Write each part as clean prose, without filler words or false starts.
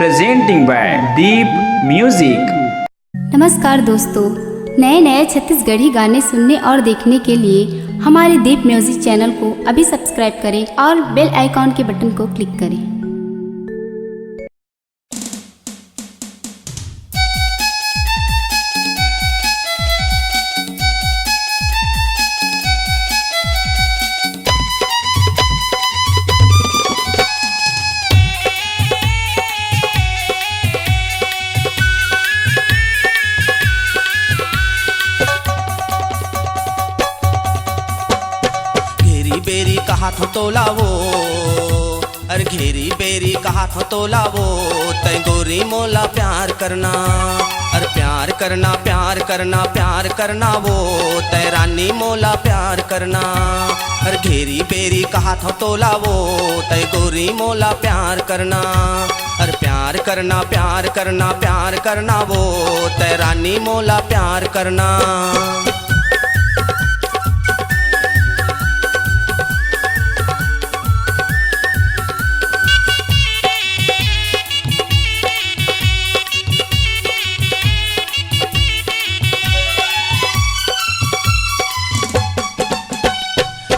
presenting by Deep Music। नमस्कार दोस्तों, नए नए छत्तीसगढ़ी गाने सुनने और देखने के लिए हमारे दीप म्यूजिक चैनल को अभी सब्सक्राइब करें और बेल आइकॉन के बटन को क्लिक करें। बेरी कहा था तोलावो, अरे घेरी बेरी कहा था तोलावो, तै गोरी मोला प्यार करना, अरे प्यार करना प्यार करना प्यार करना वो, तै रानी मोला प्यार करना। अरे घेरी बेरी कहा था तोलावो, तै गोरी मोला प्यार करना, अरे प्यार करना प्यार करना प्यार करना वो, तै रानी मोला प्यार करना।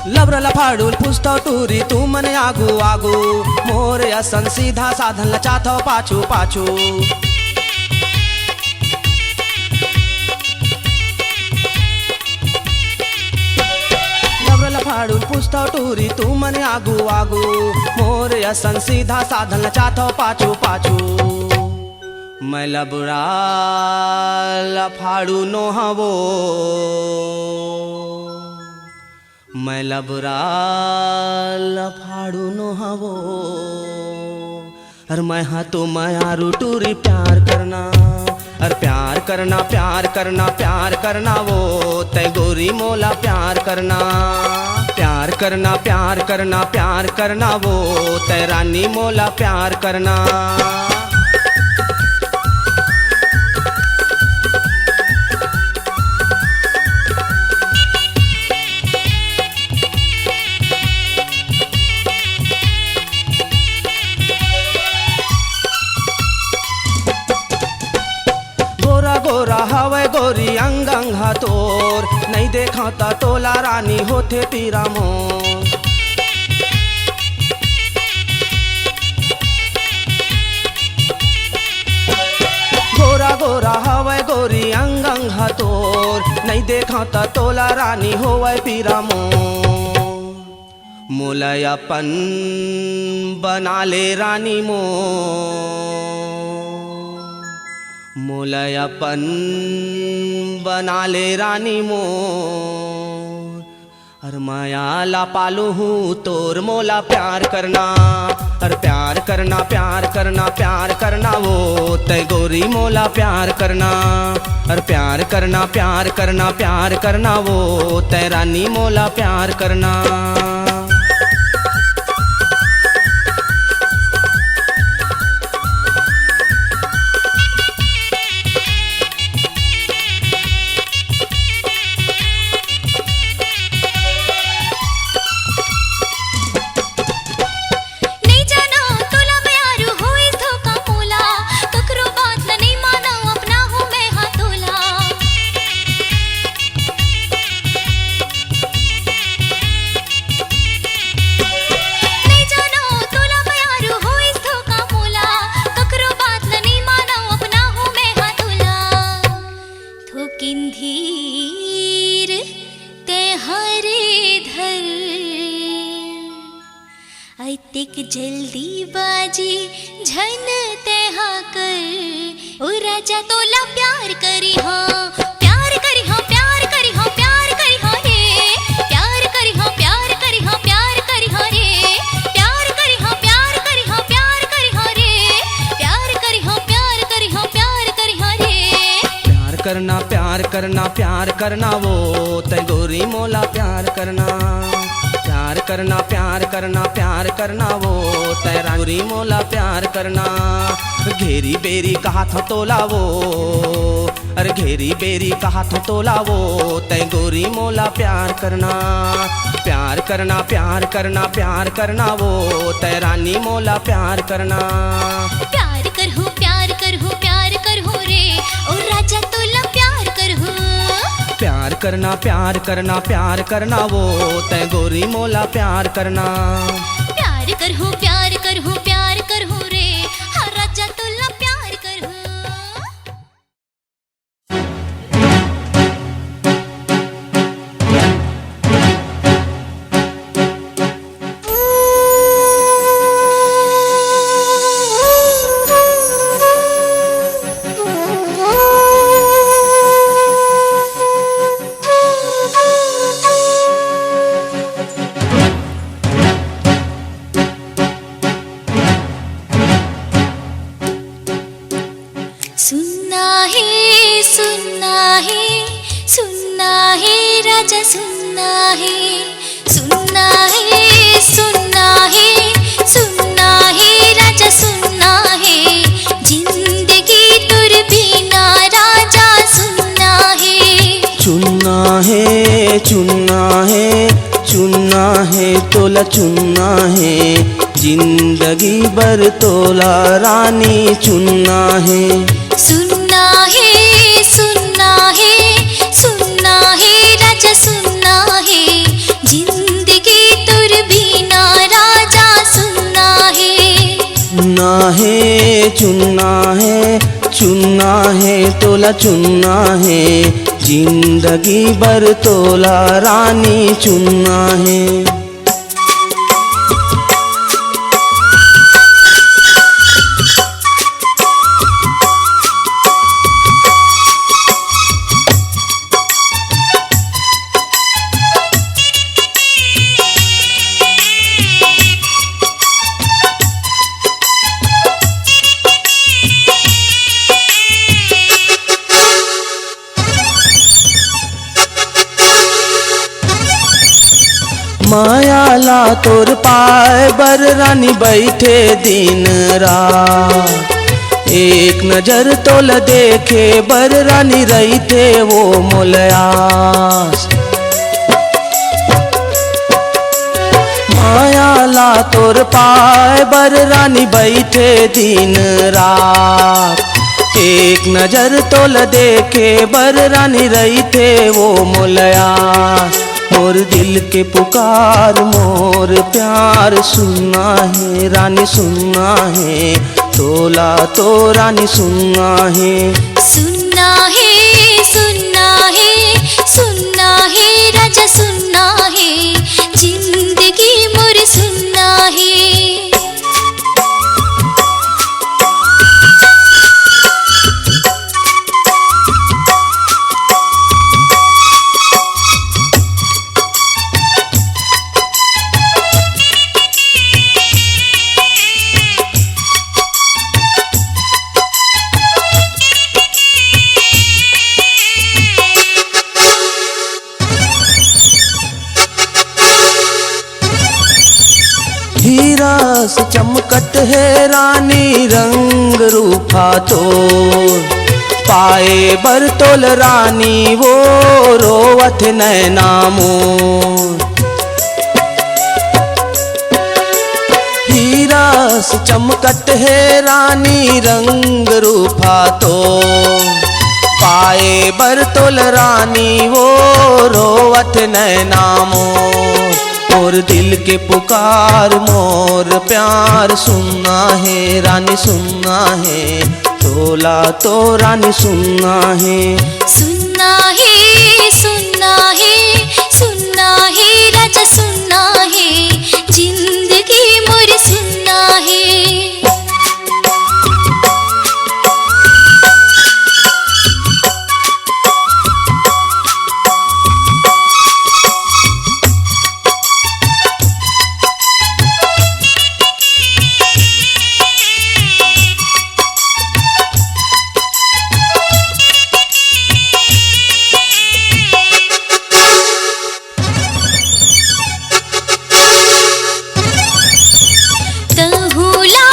लबरला फाडूल पुस्तौ टूरी तू मन आगू आगू, मोर असन सीधा साधन लचाथो पाछू पाछू। लबरला फाडूल पुस्तौ टूरी तू मन आगू आगू, मोर असन सीधा साधन लचाथो पाछू पाछू। मैं लबरा लफाड़ू नो हवो, मैं लबरा लफाड़ू नो हवो, अरे मैं हाँ तो मायारू टूरी प्यार करना, अरे प्यार करना प्यार करना प्यार करना वो, तै गोरी मोला प्यार करना, प्यार करना प्यार करना प्यार करना वो, तै रानी मोला प्यार करना। गोरा हवे गोरी अंग अंग तोर, नहीं देखा ता टोला रानी होते पीरा मोर। गोरा गोरा हवे गोरी अंग अंग तोर, नहीं देखा ता टोला रानी होवे पीरा मोर। मोला अपन बना ले रानी मोर, मोला अपन बना ले रानी मोर, अरे माया ला पालू हूँ तोर मोला प्यार करना, अरे प्यार करना प्यार करना प्यार करना वो, तै गोरी मोला प्यार करना, अरे प्यार करना प्यार करना प्यार करना वो, तै रानी मोला प्यार करना। धीर ते हरे धर ऐतिक जल्दी बाजी झन ते हाँ कर, ओ राजा तोला प्यार करी हाँ प्यार करी हाँ प्यार करी हाँ प्यार करी हाँ रे, प्यार करी हाँ प्यार करी हाँ प्यार करी हाँ रे, प्यार करी हाँ प्यार करी हाँ प्यार करी हाँ रे, प्यार करी हाँ प्यार करी हाँ प्यार करी हाँ रे। प्यार करना प्यार करना वो, तै गोरी मोला प्यार करना, प्यार करना प्यार करना प्यार करना वो, तै गोरी मोला प्यार करना। घेरी बेरी कहा था तोला वो, अरे घेरी बेरी कहा था तोला वो, तै गोरी मोला प्यार करना, प्यार करना प्यार करना प्यार करना वो, तै रानी मोला प्यार करना। प्यार कर करना प्यार करना प्यार करना वो तय गोरी मोला प्यार करना। प्यार करहूँ प्यार करहूँ प्यार करहूँ रे हाँ राजा तोला प्यार करहूँ। सुनना है राजा सुनना है सुनना है सुनना है सुनना है राजा सुनना है जिंदगी तुर बिना राजा सुनना है। चुनना है चुनना है चुनना है तोला चुनना है जिंदगी भर तोला रानी चुनना है। सुनना है सुनना है सुनना है राजा सुनना है जिंदगी तुर बिना राजा सुनना है। चुनना है चुनना है चुनना है तोला चुनना है जिंदगी भर तोला रानी चुनना है। मायाला तोर पाए बर रानी बैठे दिन रात एक नजर तोल देखे बर रानी रही थे वो मोलयास। मायाला तोर पाए बर रानी बैठे दिन रात एक नजर तोल देखे बर रानी रही थे वो मोलयास। मोर दिल के पुकार मोर प्यार सुनना है रानी सुनना है तोला तो रानी सुनना है। सुनना है सुनना है सुनना है राजा सुनना है जिंदगी मोर सुनना है। हीरा से चमकत है रानी रंग रूपा तो पाए बर तोल रानी वो रोवत नैना मोर। हीरा से चमकत है रानी रंग रूपा तो पाए बर तोल रानी वो रोवत नैना मोर। मोर दिल के पुकार मोर प्यार सुनना है रानी सुनना है तोला तो रानी सुनना है। सुनना है सुनना है सुनना है राजा सुनना है जिंदगी मोर सुनना है। तहुला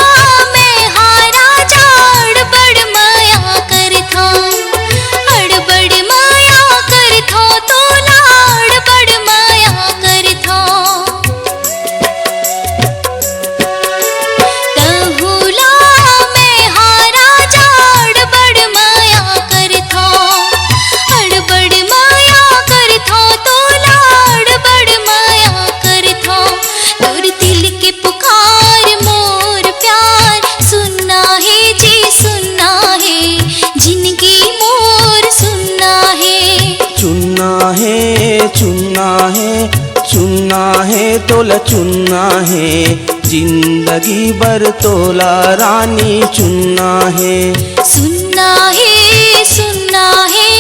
तोला चुनना है, जिंदगी भर तोला रानी चुनना है। सुनना है, सुनना है,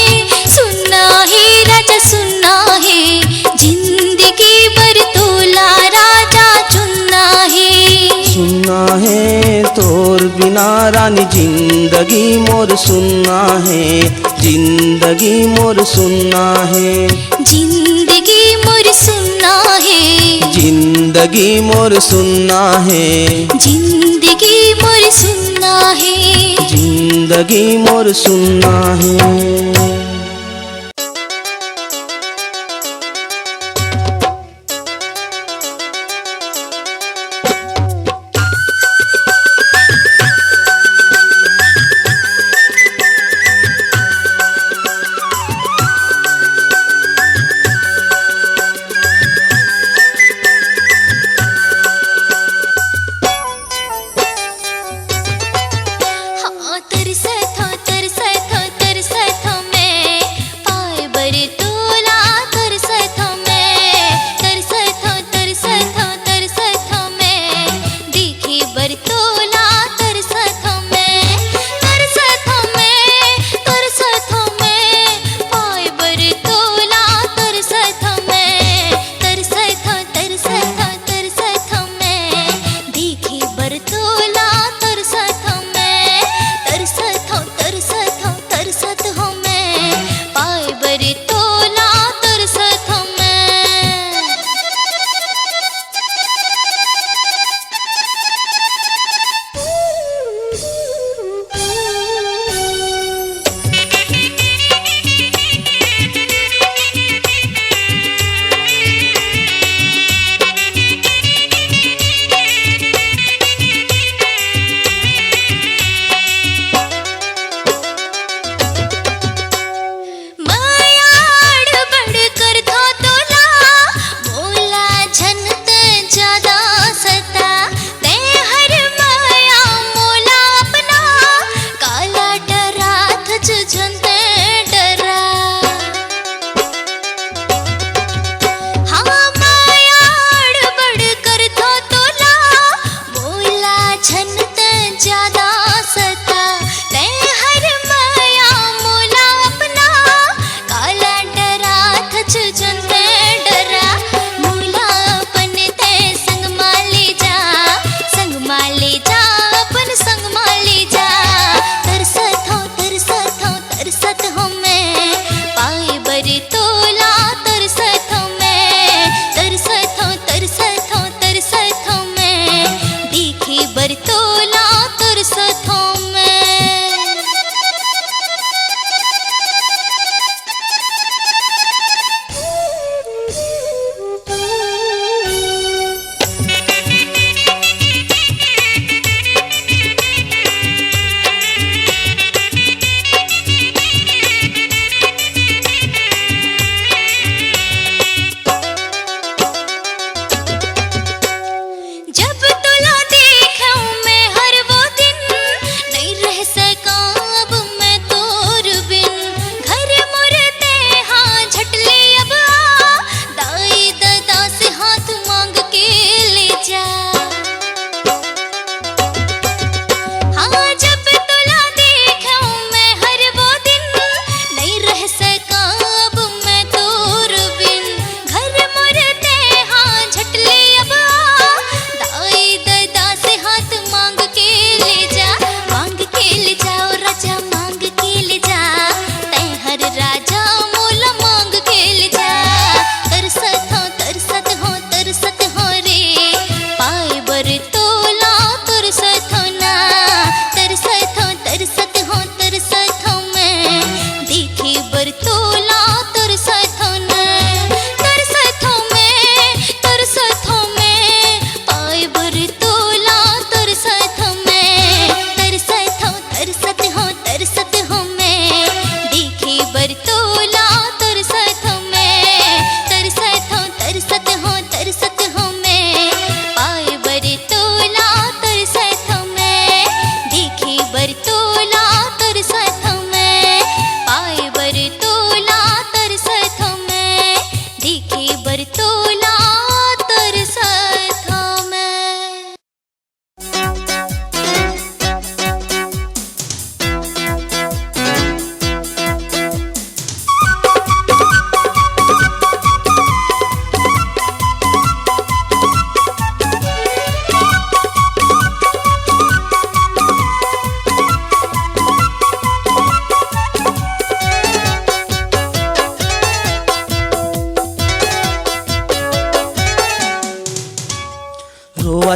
सुनना है राजा सुनना है, जिंदगी भर तोला राजा चुनना है। सुनना है तोर बिना रानी जिंदगी मोर सुनना है, जिंदगी मोर सुनना है। जिंदगी मोर सुनना है, जिंदगी मोर सुनना है, जिंदगी मोर सुनना है। जिंदगी मोर सुनना है। हाँ तरसत हो, तरसत हो, तरसत हो मैं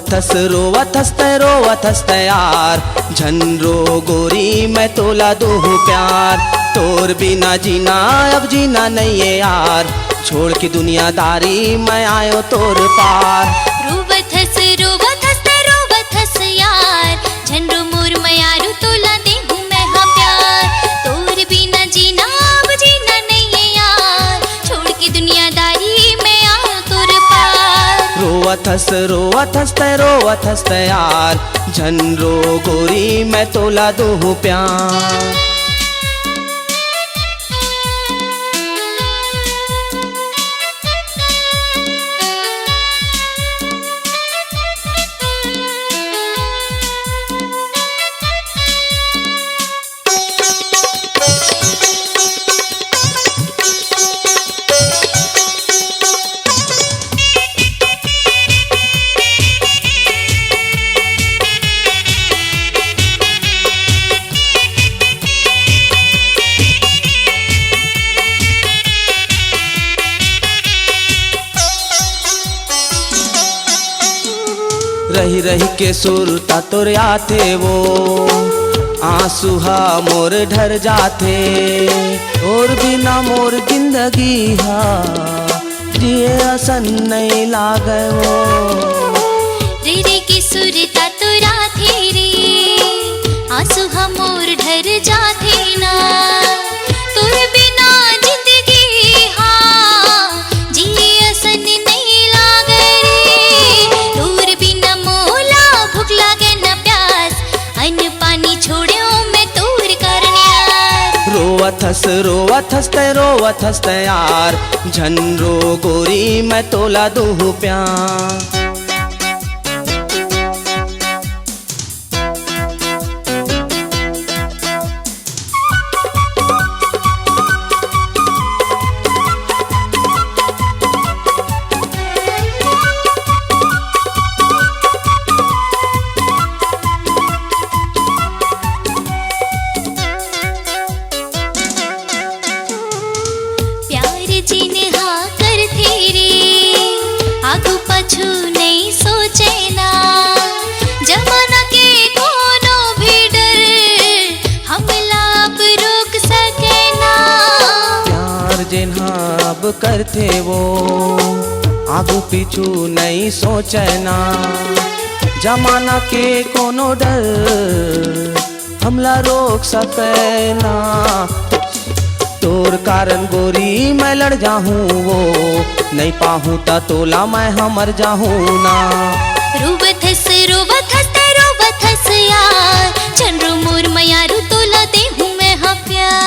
रोवत हंस तैयार झनरो गोरी मैं तोला दूँ प्यार। तोर बिना जीना अब जीना नहीं है यार, छोड़ के दुनियादारी मैं आयो तोर पार। रोवत हंस यार झनरो मोर मयारू तोला देहूं मैं हाँ प्यार। तोर बिना जीना अब जीना नहीं है यार, छोड़ के दुनियादारी मैं आयो तोर पार। रोवत हंस तैयार झनरो गोरी मैं तोला दूँ प्यार। रही रही के सुरता तोर आते वो आंसू हा मोर ढर जाते। और बिना मोर जिंदगी हा जिए असन नहीं लागे वो। रे की सुरता तोरा थे रे आंसू हा मोर ढर जाते ना। तोर बिना जिंदगी हा जिए असन नहीं लागे रे। तोर बिना मोला भूख लागे न प्यास, अन्न पानी छोड़ो मैं तोर कारण यार। रोवत हंस तैयार झनरो गोरी मैं तोला दूँ प्यार। अब करते वो आगू पीछू नहीं सोचे ना। जमाना के कोनो डर हमला रोक सके ना। तोर कारण गोरी मैं लड़ जाहूँ वो, नहीं पाहूँ ता तोला मैं मर जाहूँ ना। रोवत हंस यार झनरो मोर मयारू तोला देहूं मैं हाँ प्यार।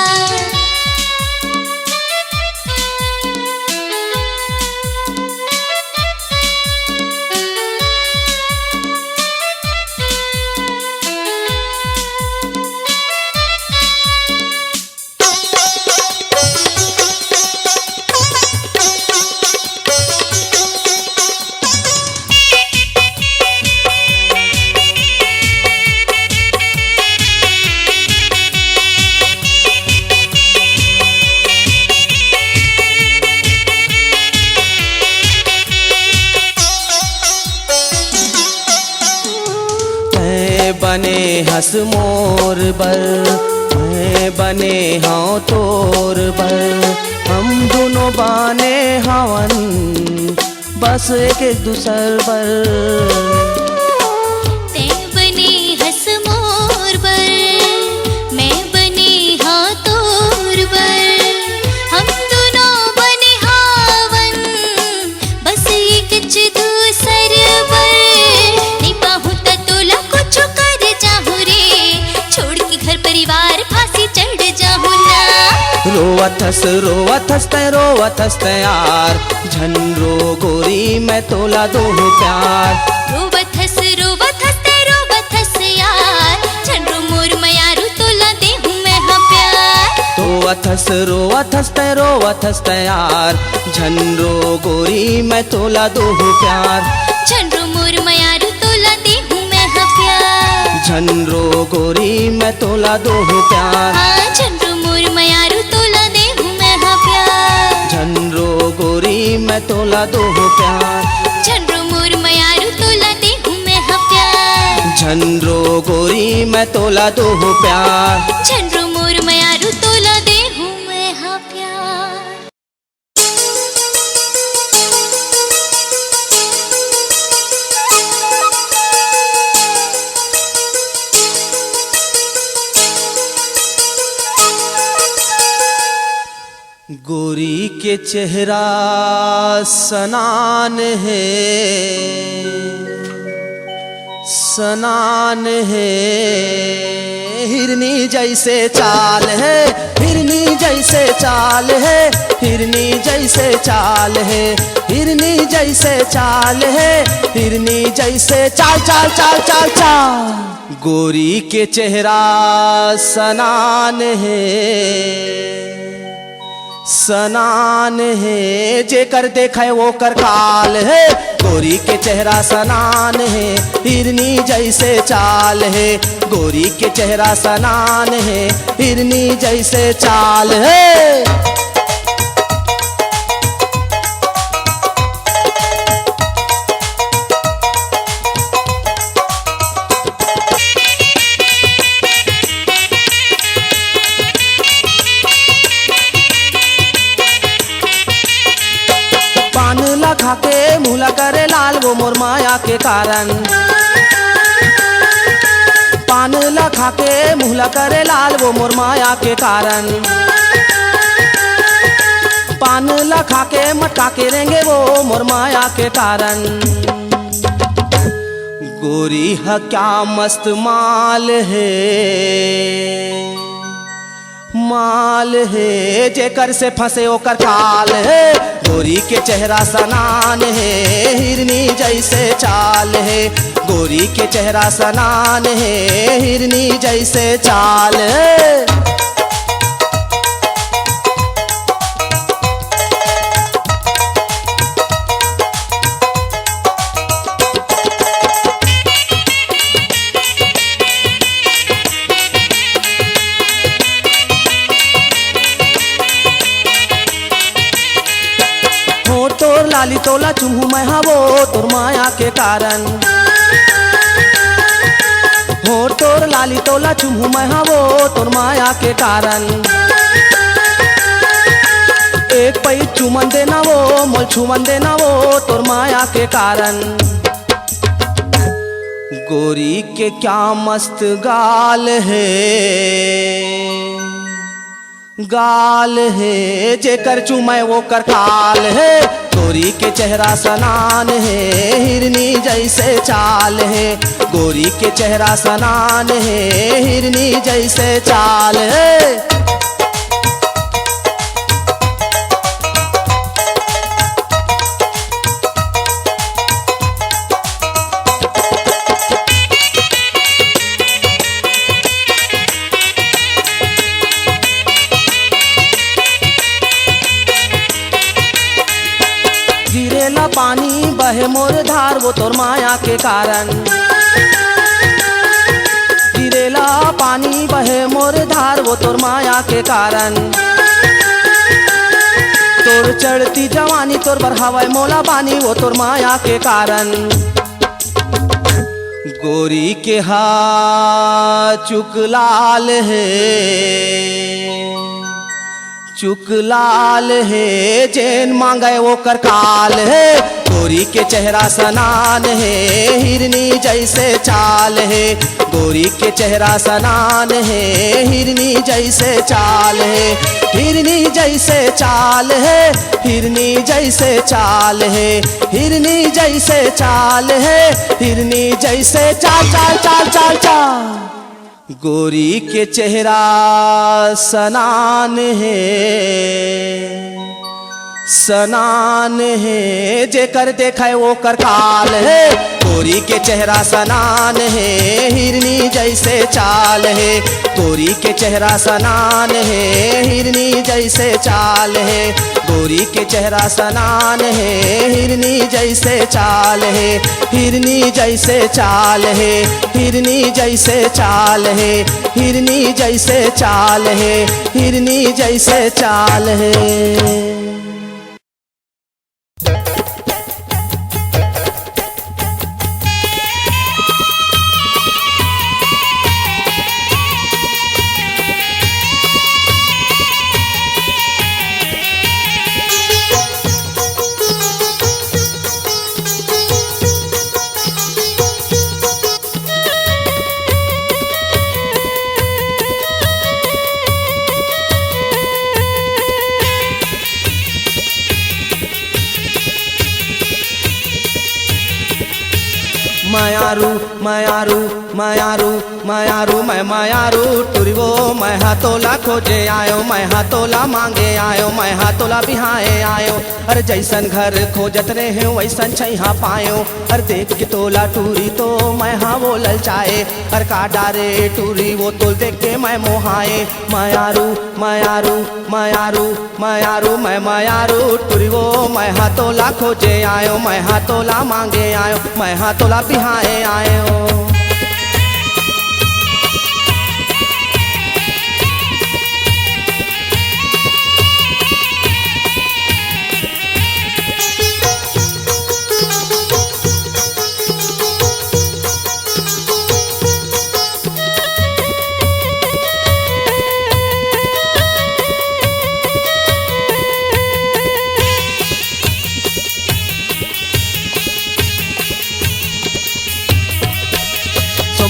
बने हंस मोर बर मैं बने हाँ तोर बर। हम दोनों बाने हवन बस एक दूसर बर। ते बने हंस मोर बर मैं बने हाँ तोर बर। हम दोनों बने हावन बस एक दूसर बर। नहीं पाहूँ ता तोला कुछ कर जाहूँ रे, छोड़ के घर परिवार फांसी चढ़ जाहूँ ना। रोवत हंस तैयार झनरो गोरी मैं तोला दूँ प्यार। रोवत हंस यार झनरो मोर मयारू तोला देहूं मैं हाँ प्यार। रोवत हंस तैयार झनरो गोरी मैं तोला दूँ प्यार। झनरो मोर मयारू तोला देहूं मैं हाँ प्यार। झनरो गोरी मैं तोला दूँ प्यार। हाँ झनरो मोर मयारू तोला देहूं मैं हाँ प्यार। झनरो गोरी मैं तोला दूँ प्यार। झनरो मोर मयारू तोला देहूं मैं झनरो गोरी मैं तोला दो प्यार। झनरो मोर मयारू तोला दे हूँ मैं हाँ प्यार। गोरी के चेहरा सनान है, सनान है, हिरनी जैसे चाल है, हिरनी जैसे चाल है, हिरनी जैसे चाल है, हिरनी जैसे चाल है, हिरनी जैसे चाल चाल चाल चाल चाल। गोरी के चेहरा सनान है, सनान है, जेकर देखे वो कर काल है। गोरी के चेहरा सनान है, हिरनी जैसे चाल है, गोरी के चेहरा सनान है, हिरनी जैसे चाल है। खा के मुहला करे लाल वो मोर माया के कारण, पान ला खा के मुहला करे लाल वो मोर माया के कारण, पान ला खा के मटका के रेंगे वो मोर माया के कारण। गोरी है क्या मस्त माल है, माल है, जेकर से फंसे ओकर काल है। गोरी के चेहरा सनान है, हिरनी जैसे चाल है, गोरी के चेहरा सनान है, हिरनी जैसे चाल है। तोर लाली तोला चुम्हू मैं हाँ वो तोर माया के कारण, हो तोर लाली तोला चुम्हू मैं हाँ वो तोर माया के कारण। एक पई चुमन देना वो मोल छुमन देना वो तोर माया के कारण। गोरी के क्या मस्त गाल है, गाल है, जेकर चुमै वो कर काल है। गोरी के चेहरा सनान है, हिरनी जैसे चाल है, गोरी के चेहरा सनान है, हिरनी जैसे चाल है। गिरेला पानी बहे मोर धार वो तोर माया के कारण, गिरेला पानी बहे मोर धार वो तोर माया के कारण। तोर चढ़ती जवानी तोर बढ़ावे मोला पानी वो तोर माया के कारण। गोरी के हाथ चुक लाल है, चुक लाल है, जैन मांगे वो कर काल है। गोरी के चेहरा सनान है, हिरनी जैसे चाल है, गोरी के चेहरा सनान है, हिरनी जैसे चाल है, हिरनी जैसे चाल है, हिरनी जैसे चाल है, हिरनी जैसे चाल है, हिरनी जैसे चाल चाल चाल चाल चाल। गोरी के चेहरा सनान है, सनान है, जेकर देखे वो कर काल है। गोरी के चेहरा सनान है, हिरनी जैसे चाल है, गोरी के चेहरा सनान है, हिरनी जैसे चाल है, गोरी के चेहरा सनान है, हिरनी जैसे चाल है, हिरनी जैसे चाल है, हिरनी जैसे चाल है, हिरनी जैसे चाल है, हिरनी जैसे चाल है। मायारू मायारू मायारू मायारू मैं मायारू टुरी वो मैं हाथोला खोजे आयो मैं हाथोला मांगे आयो मैं हाथोला बिहाए आयो। अरे जैसन घर खोजत रहे वैसन छैहा पायो। अरे देख के तोला टूरी तो मैं हाँ वो ललचाए। अरे का डारे टूरी वो तोल देख के मैं मोहाए। मायारू मायारू मायारू मायारू मैं मायारू टुरी वो मैं हाथोला खोजे आयो मैं हाथोला मांगे आयो मैं हाथोला बिहाए आयो।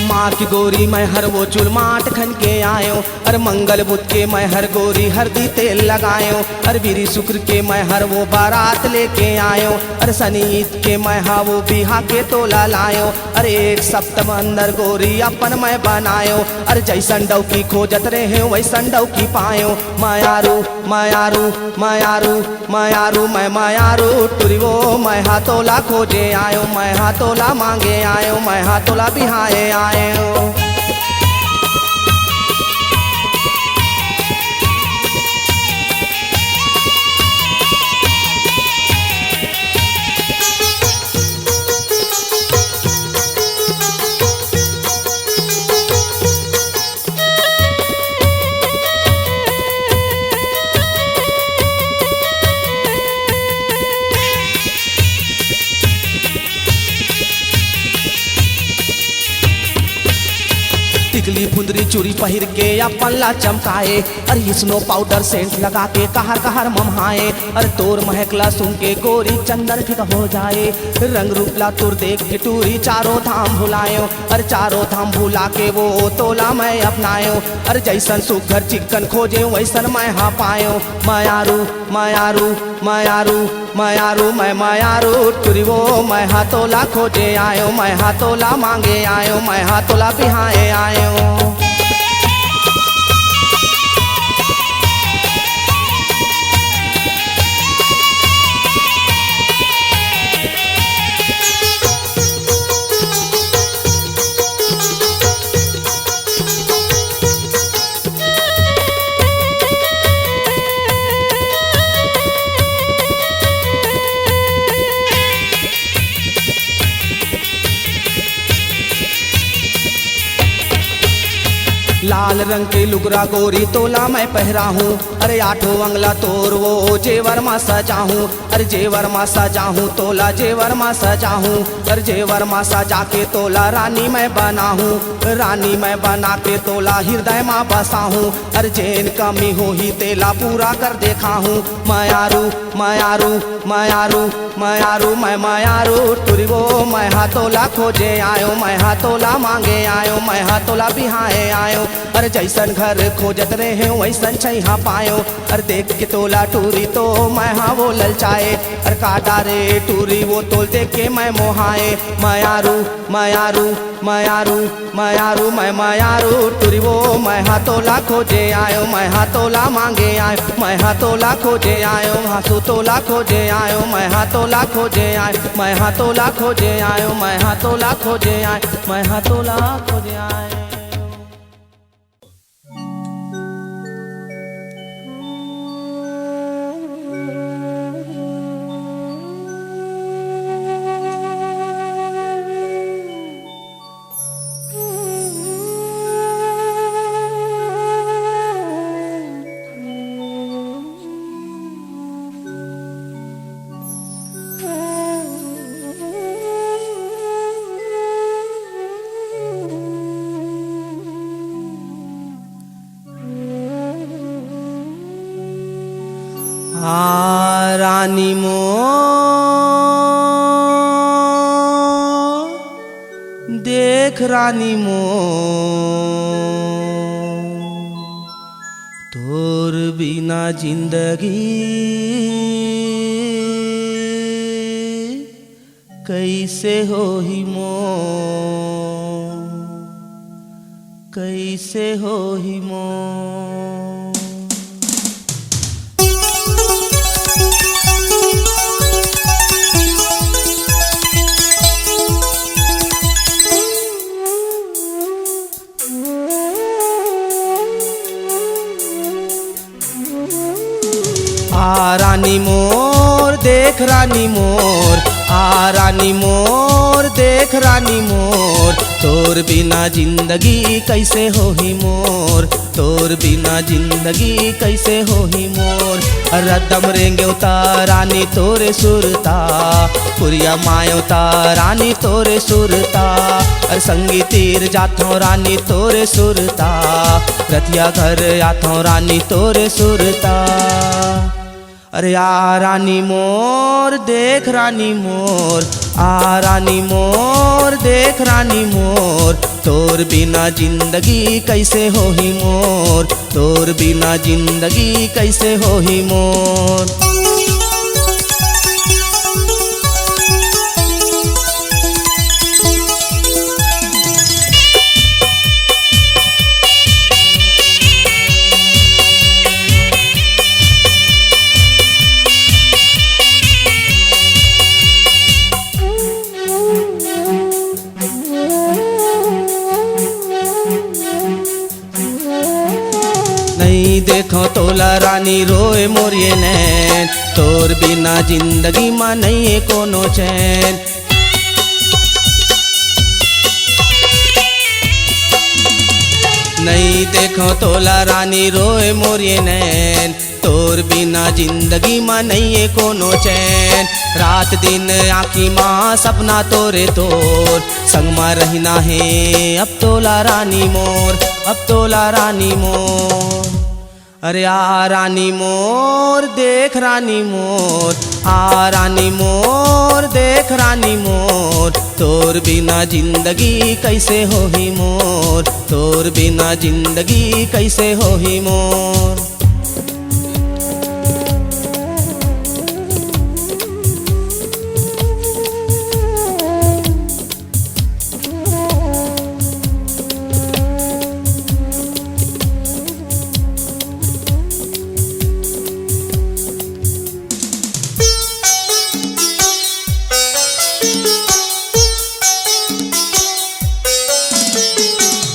माँ की गोरी मैं हर वो चुलमाट खन के आयो। अरे मंगल बुध के मैं हर गोरी हरदी तेल लगायो। अरे बीरी शुक्र के मैं हर वो बारात लेके आयो। अरे शनि ईद के मैं हाँ वो बिहा के तोला लायो। अरे एक सप्तम अंदर गोरी अपन मैं बनायो। अरे जैसन डौकी खोजत रहे वैसन डौकी पायो। मायारू मायारू मायारू मायारू मैं मायारू टुरी वो मैं हाथोला खोजे आयो मैं हाथोला मांगे आयो मैं हाथोला बिहाए आयो। टिकली फुंदरी चूड़ी पहिर के या पल्ला चमकाए। अरे स्नो पाउडर सेंट लगा के कहर कहर ममहाए। अरे तोर महकला सुन के गोरी चंदन फिक हो जाए। रंग रूपला तुर देख के टूरी चारों धाम भुलायो। अरे चारों धाम भुला के वो तोला मैं अपनायो। अरे जैसन सुघर चिकन खोजे वैसन मैं हाँ पायो। मायारू मायारू मायारू मायारू मैं मायारू टुरी वो मैं हाथोला खोजे आयो मैं हाथोला मांगे आयो मैं हाथोला बिहाए आयो। लाल रंग के लुगरा गोरी तोला मैं पहरा हूँ। अरे आठों अंगला तोर वो जेवर मा सजा हूँ। अरे जेवर मा सजा हूँ तोला जेवर मा सजा हूँ। अरे जेवर मा सजा के तोला रानी मैं बना हूँ। रानी मैं बना के तोला हृदय माँ बसा हूँ। अरे जैन कमी हो ही तेला पूरा कर देखा हूँ। मायारू मायारू मायारू मायारू मैं मायारू टुरी वो मैं हाथोला खोजे आयो मैं हाथोला मांगे आयो मैं हाथोला बिहाए आयो। अरे जैसन घर खोजत रहे वैसन छैहा पायो। अरे देख के तोला टूरी तो मैं हाँ वो ललचाए। अरे काटा रे टूरी वो तोल देख के मैं मोहाए। मायारू मायारू मायारू मायारू मैं मायारू टुरी वो मैं हाथोला खोजे आयो मैं हाथोला मांगे आयो मैं हाथोला खोजे आयो हाथू तोला खोजे आयो मैं हाथोला खोजे आयो मैं हाथोला खोजे आयो मैं हाथोला खोजे आयो मैं हाथोला खोजे आयो। रानी मो देख रानी मो तोर बिना जिंदगी कैसे होही मोर, कैसे होही मोर। आ रानी मोर देख रानी मोर, आ रानी मोर देख रानी मोर, तोर बिना जिंदगी कैसे होही मोर, तोर बिना जिंदगी कैसे होही मोर। रदम रेंगेवता रानी तोरे सुरता, पुरिया मायोता रानी तोरे सुरता, अर संगी तीर जाथो रानी तोरे सुरता, रतिया घर आथो रानी तोरे सुरता। अरे आ रानी मोर देख रानी मोर, आ रानी मोर देख रानी मोर, तोर बिना जिंदगी कैसे होही मोर, तोर बिना जिंदगी कैसे होही मोर। नहीं देखो तोला रानी रोए मोरिए नैन, तोर बिना जिंदगी मां नहीं है कोनो चैन। नहीं देखो तोला रानी रोए मोरिए नैन, तोर बिना जिंदगी मां नहीं है कोनो चैन। रात दिन आँखी माँ सपना तोरे तोर, संग मां रहना है अब तोला रानी मोर, अब तोला रानी मोर। अरे आ रानी मोर देख रानी मोर, आ रानी मोर देख रानी मोर, तोर बिना जिंदगी कैसे होही मोर, तोर बिना जिंदगी कैसे होही मोर।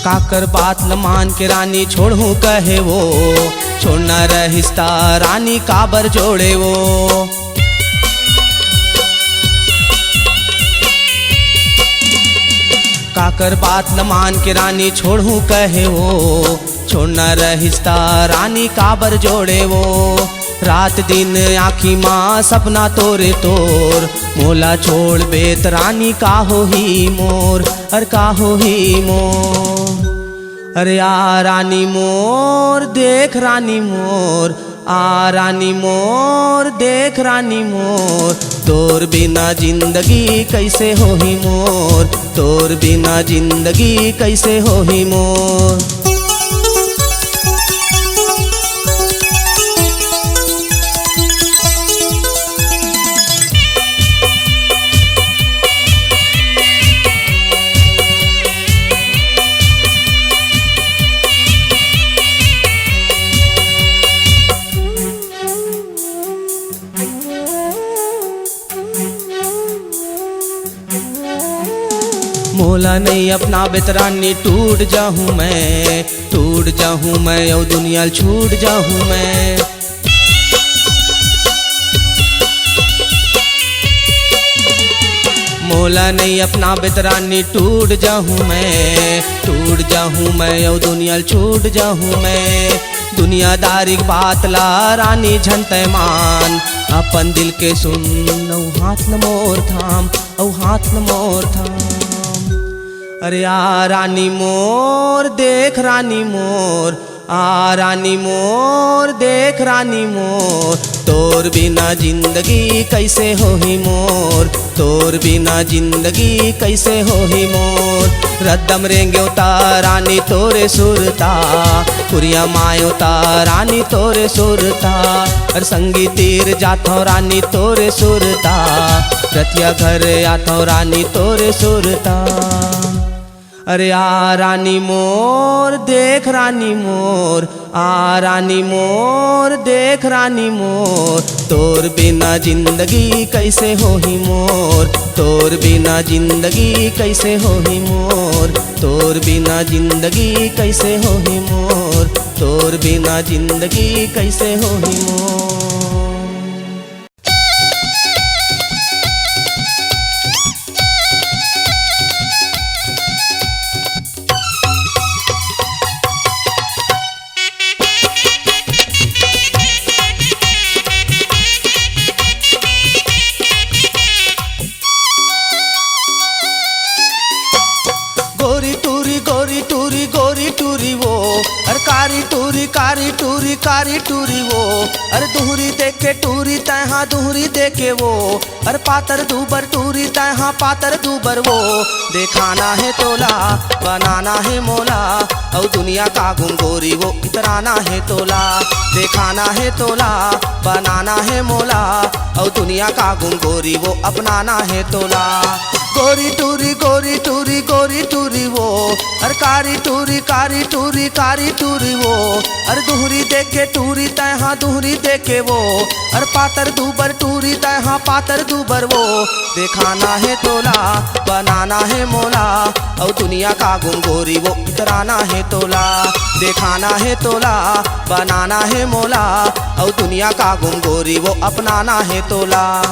काकर बात न मान के रानी छोड़ू कहे वो, छोड़ना रहिस्ता रानी काबर जोड़े वो। काकर बात न मान के रानी छोड़ू कहे वो, छोड़ना रहिस्ता रानी काबर जोड़े वो। रात दिन आँखी माँ सपना तोरे तोर, मोला छोड़ बेत रानी का हो ही मोर, अर का हो ही मोर। अरे आ रानी मोर देख रानी मोर, आ रानी मोर देख रानी मोर, तोर बिना जिंदगी कैसे होही मोर, तोर बिना जिंदगी कैसे होही मोर। मोला नहीं अपना बेतरानी टूट जाऊँ मैं, टूट जाऊँ मैं और दुनिया छूट जाऊँ मैं। मोला नहीं अपना बेतरानी टूट जाऊँ मैं, टूट जाऊँ मैं और दुनिया छूट जाऊँ मैं। दुनियादारी बात ला रानी झनते मान, अपन दिल के सुन औ हाथ न मोर थाम, औ हाथ न मोर थाम। अरे आ रानी मोर देख रानी मोर, आ रानी मोर देख रानी मोर, तोर बिना जिंदगी कैसे होही मोर, तोर बिना जिंदगी कैसे होही मोर। रद्दम रेंगेवता रानी तोरे सुरता, गोरिया मायोता रानी तोरे सुरता, और संगी तीर जातो रानी तोरे सुरता, रतिया घर आतो रानी तोरे सुरता। अरे आ रानी मोर देख रानी मोर, आ रानी मोर देख रानी मोर, तोर बिना जिंदगी कैसे होही मोर, तोर बिना जिंदगी कैसे होही मोर, तोर बिना जिंदगी कैसे होही मोर, तोर बिना जिंदगी कैसे होही मोर। कारी टूरी वो, अरे दुहरी देखे टूरी तहाँ दुहरी देखे वो, अरे पातर दूबर टूरी तहाँ पातर दूबर वो। देखाना है तोला बनाना है मोला, और दुनिया का गुम गोरी वो इतराना है तोला। देखाना है तोला बनाना है मोला, और दुनिया का गुम गोरी वो अपनाना है तोला। गोरी टूरी गोरी टूरी गोरी टूरी वो, अरे कारी टूरी कारी टूरी वो, अरे दुहरी देखे टूरी तहाँ दुहरी देखे वो, अरे पातर दूबर टूरी तहाँ पातर दूबर वो। देखाना है तोला बनाना है मोला, और दुनिया का गुम गोरी वो इतराना है तोला। देखाना है तोला बनाना है मोला, और दुनिया का गुम गोरी वो अपनाना है तोला।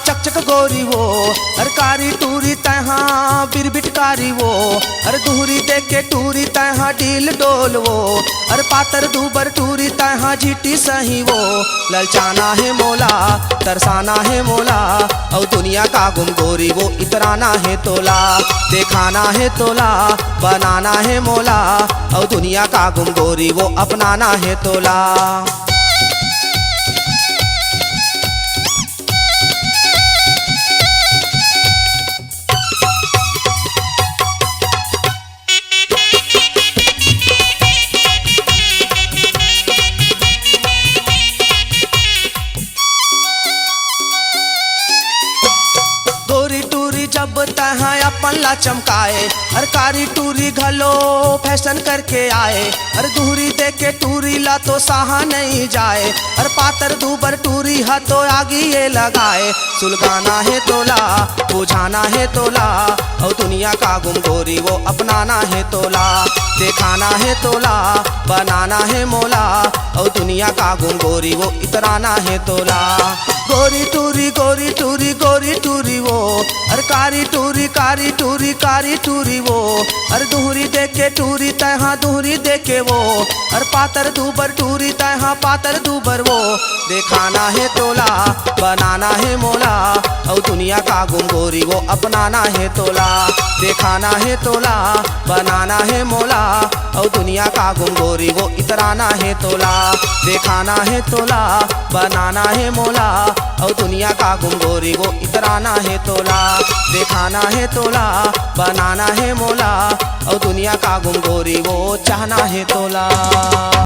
चक चक गोरी वो, अरे कारी टूरी तहाँ बिरबिट कारी वो, अरे दुहरी देखे टूरी तहाँ डील डोल वो, अरे पातर दूबर टूरी तहाँ झीटी सही वो। ललचाना है मोला तरसाना है मोला, और दुनिया का गुम गोरी वो इतराना है तोला। देखाना है तोला बनाना है मोला, और दुनिया का गुम गोरी वो अपनाना है तोला। जब तहाँ अपन ला चमकाए, अरे कारी टूरी घलो फैशन करके आए, अरे दुहरी देखे टूरी ला तो सहा नहीं जाए, अरे पातर दूबर टूरी हा तो आगी ये लगाए। सुलगाना है तोला बुझाना है तोला, और दुनिया का गुम गोरी वो अपनाना है तोला। देखाना है तोला बनाना है मोला, और दुनिया का गुम गोरी वो इतराना है तोला। गोरी टूरी गोरी टूरी गोरी टूरी वो, अरे कारी टूरी वो, अरे दुहरी देखे टूरी तहाँ दुहरी देखे वो, अरे पातर दूबर टूरी तहाँ पातर दूबर वो। देखाना है तोला बनाना है मोला, और दुनिया का गुम गोरी वो अपनाना है तोला। देखाना है तोला बनाना है मोला, और दुनिया का गुम गोरी वो इतराना है तोला। देखाना है तोला बनाना है मोला, और दुनिया का गुम गोरी वो इतराना है तोला। देखाना है तोला बनाना है मोला, और दुनिया का गुम गोरी वो चाहना है तोला।